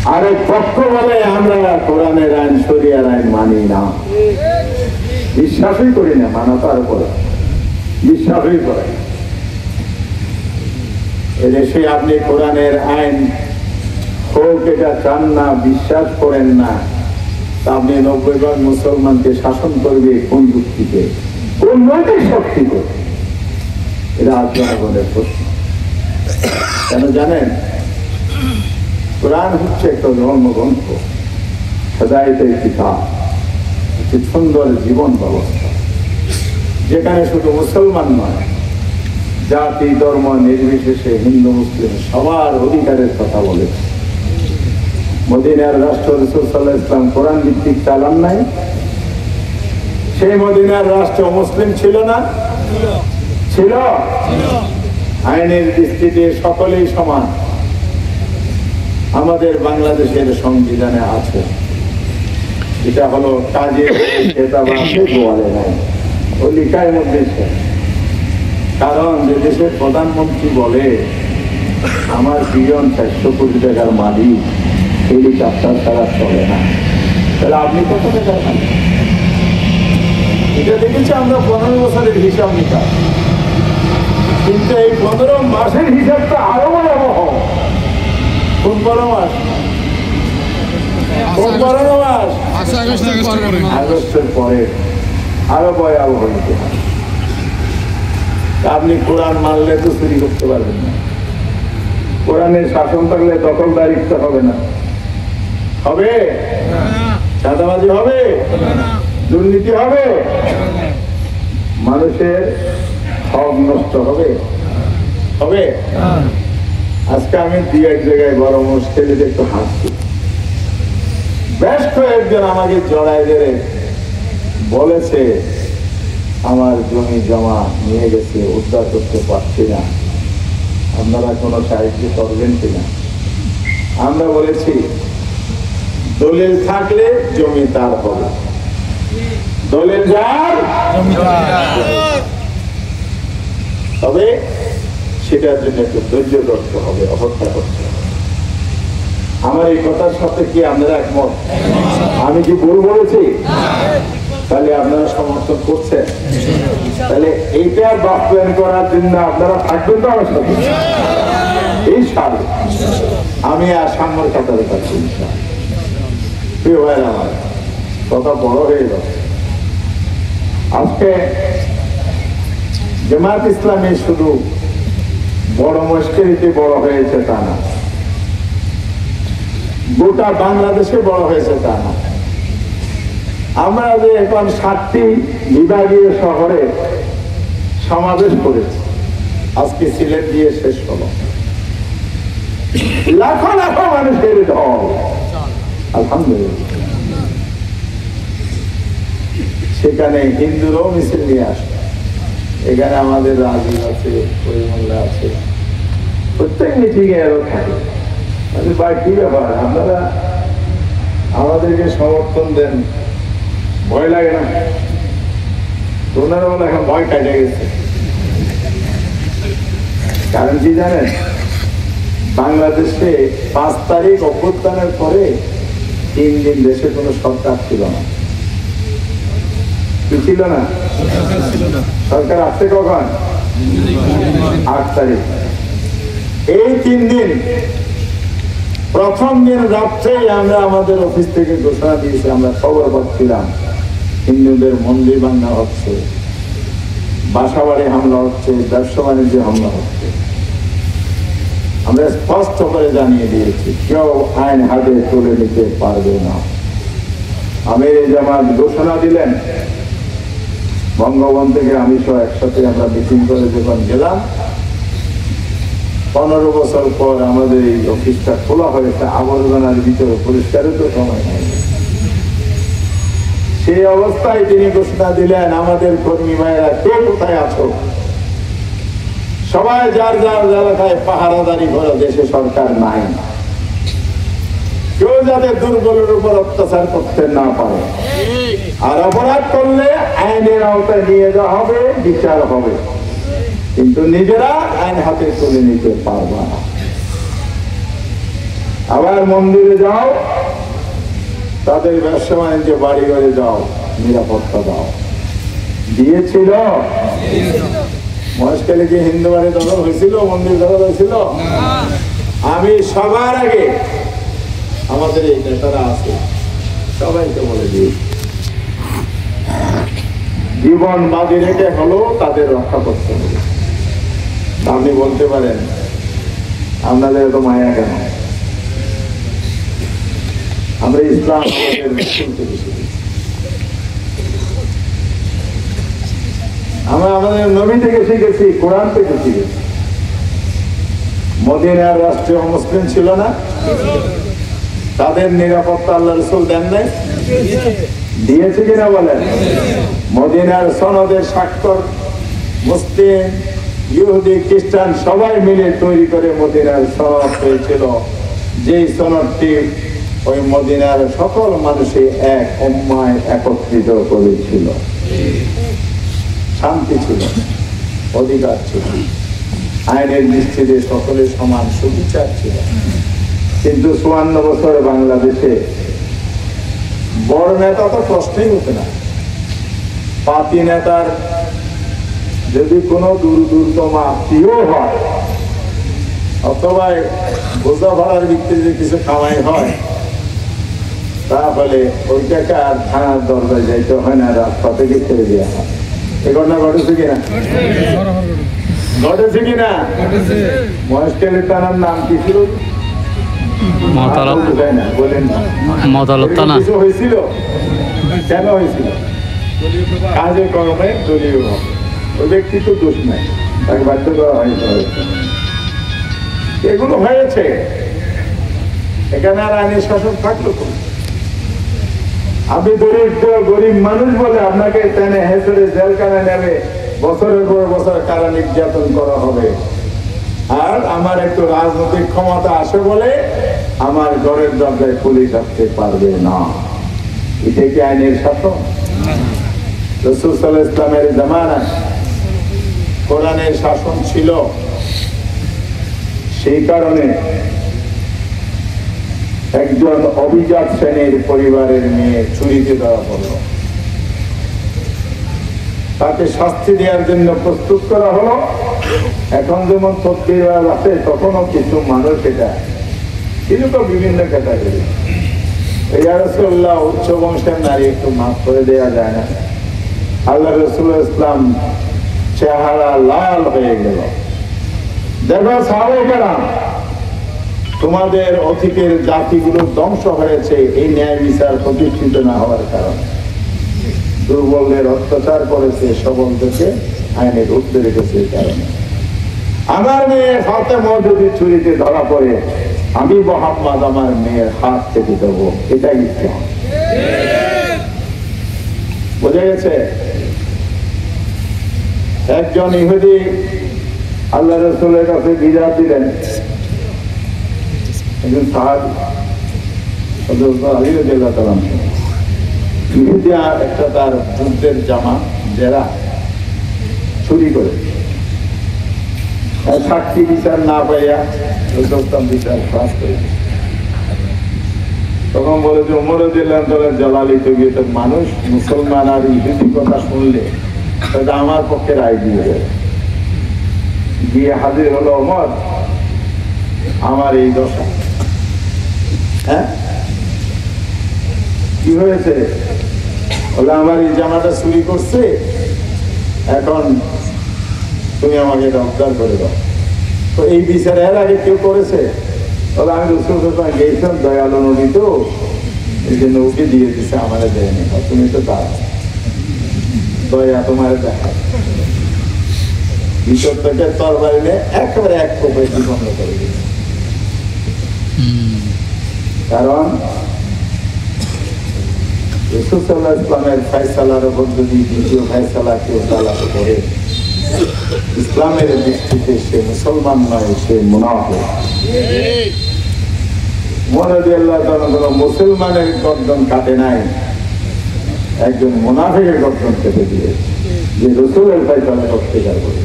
আরেক পক্ষ বলে আমরা কোরআনের আইন শরিয়ার আইন মানি না, বিশ্বাসই করি না, মানা তার উপরে বিশ্বাসই করে। এদেশে আপনি কোরআনের আইন হোক এটা চান না, বিশ্বাস করেন না, তা আপনি 90 ভাগ মুসলমানকে শাসন করবে কোন যুক্তিতে, কোন নৈতিক শক্তিতে? এটা জনগণের প্রশ্ন। কেন জানেন? কোরআন হচ্ছে একটা ধর্মগ্রন্থ, হেদায়েতের কিতাব, একটি সুন্দর জীবন ব্যবস্থা, যেখানে শুধু মুসলমান নয়, জাতি ধর্ম নির্বিশেষে হিন্দু মুসলিম সবার অধিকারের কথা বলেছে। মদিনার রাষ্ট্র রাসূল সাল্লাল্লাহু আলাইহি ওয়াসাল্লাম কোরআন ভিত্তিক চালান নাই? সেই মদিনার রাষ্ট্র মুসলিম ছিল না? ছিল। আইনের দৃষ্টিতে সকলেই সমান। আমাদের বাংলাদেশের সংবিধানে আছে, এটা হলো কাজে গোয়ালে নাই, ও লিখার মধ্যে। কারণ যে দেশের প্রধানমন্ত্রী বলে আমার বিলিয়ন 400 কোটি টাকার মালিক, হেলিকপ্টার ছাড়া চলে না, তাহলে আপনি কত টাকা পান? এটা দেখেছি আমরা 15 বছরের হিসাব নিকাশ, কিন্তু এই 15 মাসের হিসাবটা আরো ভয়াবহ। কোন 15 মাস? কোন 15 মাস? আগস্টের পরে আরো ভয়াবহ হইতে হয়। আপনি কোরআন মানলে তো চুরি করতে পারবেন না, কোরআনের শাসন থাকলে দখলদারিত্ব হবে না, হবে চাঁদাবাজি হবে, দুর্নীতি হবে, মানুষের হক নষ্ট হবে, হবে। আজকে আমি দুই এক জায়গায় বড় মুশকিলে একটু হাসছি। বেশ কয়েকজন আমাকে জড়াই ধরে বলেছে আমার জমি জমা নিয়ে গেছে, উদ্ধার করতে পারছি না, আপনারা কোনো সাহায্য করবেন কিনা? আমরা বলেছি দলিল থাকলে জমি তার হবে, দলিল যার তবে সেটার জন্য একটু ধৈর্য ধরতে হবে, অপেক্ষা করতে হবে। আমার এই কথার সাথে কি আপনারা একমত? আমি কি ভুল বলেছি? তাহলে আপনারা সমর্থন করছেন? তাহলে এইটা বাস্তবায়ন করার জন্য আপনারা থাকবেন তো আমার সাথে? এই সাল আমি আর সামনের কাতারে থাকছি। প্রিয় ভাইরা আমার, কথা বড় হয়ে গেল। আজকে জামায়াত ইসলামী শুধু বড় মুশকিলিতে বড় হয়েছে তা না, গোটা বাংলাদেশে বড় হয়েছে তা না। আমরা যে এখন 7টি বিভাগীয় শহরে সমাবেশ করেছি, আজকে সিলেট দিয়ে শেষ হলো, লাখো লাখো মানুষের ঢল, আলহামদুলিল্লাহ। সেখানে হিন্দুরাও মিছিল নিয়ে আসে, এখানে আমাদের রাজু আছে, পরিমল্লা আছে, প্রত্যেক মিটিংয়ে এরও থাকে। ভাই কি ব্যাপার, আপনারা আমাদেরকে সমর্থন দেন, ভয় লাগে না? ওনারা বলে এখন ভয় কাটে গেছে। কারণ কি জানেন, বাংলাদেশে 5 তারিখ অভ্যুত্থানের পরে 3 দিন দেশে কোনো সরকার ছিল না। কি ছিল না? সরকার আসছে কখন? 8 তারিখ। এই 3 দিন, প্রথম দিন রাত্রেই আমরা আমাদের অফিস থেকে ঘোষণা দিয়েছি, আমরা খবর পাচ্ছিলাম হিন্দুদের মন্দির ভাঙা হচ্ছে, বাসা বাড়ি হামলা হচ্ছে, ব্যবসা বাণিজ্য হামলা হচ্ছে। আমরা স্পষ্ট করে জানিয়ে দিয়েছি কেউ আইন হাতে তুলে নিতে পারবে না। আমির জামাত ঘোষণা দিলেন, বঙ্গবন্ধু থেকে আমি সহ একসাথে আমরা মিটিং করে যখন গেলাম, 15 বছর পর আমাদের এই অফিসটা খোলা হয়েছে, আবর্জনার ভিতরে পরিষ্কারের তো সময় নেই। সেই অবস্থায় তিনি ঘোষণা দিলেন, আমাদের কর্মী ভাইয়েরা কে কোথায় আছো, সবাই যার যার এলাকায় পাহারাদারি করে, দেশে সরকার নাই, কেউ যাতে দুর্বলের উপর অত্যাচার করতে না পারে, আর অপরাধ করলে আইনের আওতায় নিয়ে যাওয়া হবে, বিচার হবে, কিন্তু নিজেরা আইন হাতে তুলে নিতে পারবে না। আবার মন্দিরে যাও, তাদের ব্যবসা বাণিজ্য বাড়ি ঘরে যাও, নিরাপত্তা দাও। দিয়েছিল? মহেশখালী কি হিন্দু বাড়ি দখল হয়েছিল, মন্দির দখল হয়েছিল? আমি সবার আগে আমাদের এই নেতারা আছে সবাইকে বলে দিই, জীবন বাজি রেখে হলো তাদের রক্ষা করতে হবে। আপনি বলতে পারেন আপনাদের এত মায়া কেন? আমরা ইসলাম আমরা আমাদের নবী থেকে শিখেছি, কোরআন থেকে শিখেছি। মদিনার রাষ্ট্রীয় মুসলিম ছিল না, তাদের নিরাপত্তা আল্লাহ রাসূল দেন নাই? দিয়েছে কিনা বলেন? মদিনার সনদের স্বাক্ষর মুসলিম, ইহুদি, খ্রিস্টান সবাই মিলে তৈরি করে মদিনার সনদ হয়েছিল, যেই সনদটি ওই মদিনার সকল মানুষই এক উম্মায় একত্রিত করেছিল। শান্তি ছিল, অধিকার ছিল, আইনের দৃষ্টিতে সকলের সমান সুবিচার ছিল। কিন্তু ৫৪ বছর বাংলাদেশে বড় নেতা তো প্রশ্নই হতো না। পাতি নেতার যদি কোনো দূরতম আত্মীয় হয় অথবা বোঝা ভাড়ার ভিত্তিতে কিছু কামাই হয়, তাহলে ওই টাকা আর থানার দরজায় যাইতে হয় না, রাস্তা থেকে ছেড়ে দেওয়া হয়। এ ঘটনা ঘটেছে কিনা? ঘটেছে কিনা? মহেশখালী থানার নাম কি ছিল? কিছু হয়েছিল? কেন হয়েছিল? কাজে কর্মে দলীয় ভাবে। ওই ব্যক্তি তো দোষ নাই, তাকে বাধ্য করা হয়েছে। এগুলো হয়েছে, এখানে আর আইনের শাসন থাকলো কোন? আপনি গরিব মানুষ বলে আপনাকে টেনে হেসড়ে জেলখানায় নেবে, বছরের পর বছর কারা নির্যাতন করা হবে। আর আমার একটু রাজনৈতিক ক্ষমতা আসে বলে আমার ঘরের দরজায় পুলিশ আসতে পারবে না। এটাই কি আইনের শাসন? রাসূল সাল্লাল্লাহু আলাইহি ওয়াসাল্লামের জামানায় কোরআনের শাসন ছিল, সেই কারণে একজন অভিজাত শ্রেণীর পরিবারের মেয়ে চুরিতে ধরা পড়ল, তাকে শাস্তি দেওয়ার জন্য প্রস্তুত করা হলো। এখন যেমন তদবির আছে, তখনও কিছু মানুষ এটা কিন্তু বিভিন্ন ক্যাটাগরি, ইয়া রাসূলুল্লাহ উচ্চ বংশের নারী একটু মাফ করে দেওয়া যায় না? আল্লাহ রাসূল ইসলাম চেহারা লাল হয়ে গেল। দেখো সাহাবায়ে, তোমাদের অতীতের জাতিগুলো ধ্বংস হয়েছে এই ন্যায় বিচার প্রতিষ্ঠিত না হওয়ার কারণে। দুর্বলদের অত্যাচার করেছে, সবলদেরকে আইনের উঠতে রেখেছে। এই কারণে আমার মেয়ে ফাতেমা যদি চুরিতে ধরা পড়ে, আমি মুহাম্মদ আমার মেয়ের হাত কেটে দেবো, এটাই ইসলাম। বোঝা গেছে? একজন ইহুদি আল্লাহ রাসূলের কাছে বিদাত দিলেন, একজন সাহাবী হযরত আলী রাদিয়াল্লাহু তাআলা ইহুদি একটা তার যুদ্ধের জামা জেরা চুরি করে, সাক্ষী বিচার না পাইয়া বিচার ফাঁস করে। তখন বলে যে ওমর রাদিয়াল্লাহু তাআলা জালালিত গিয়ে তো মানুষ মুসলমান আর ইহুদি কথা শুনলে তাহলে আমার পক্ষে রায় দিয়ে দেয়। গিয়ে হাজির হলো ওমর, আমার এই দশা। হ্যাঁ, কি হয়েছে? বলে আমার এই জামাটা চুরি করছে, এখন তুমি আমাকে এটা উদ্ধার করে দাও। তো এই বিচার এর আগে কেউ করেছে? বলে আমি রাসূলুল্লাহ গেছিলাম, দয়ালু নবী তো, এই জন্য ওকে দিয়ে দিছে, আমারে দেয়নি। তুমি তো দাঁড়াও, দয়া তোমার দেখা। ভিতর থেকে তরবারি নিয়ে একেবারে এক কোপে জীবন করে দিয়েছে। কারণ রাসূল সাল্লাল্লাহু আলাইহি ওয়াসাল্লামের ফয়সালার উপর যদি দ্বিতীয় ফয়সালা কেউ চালাতে করে, ইসলামের দৃষ্টিতে সে মুসলমান নয়, সে মুনাফিক। ওমর রাদিয়াল্লাহু তাআলা কোনো মুসলমানের গর্দন কাটে নাই, একজন মুনাফিকের গর্দন কেটে দিয়েছে, যে রাসূলের ফয়সালা অস্বীকার করে।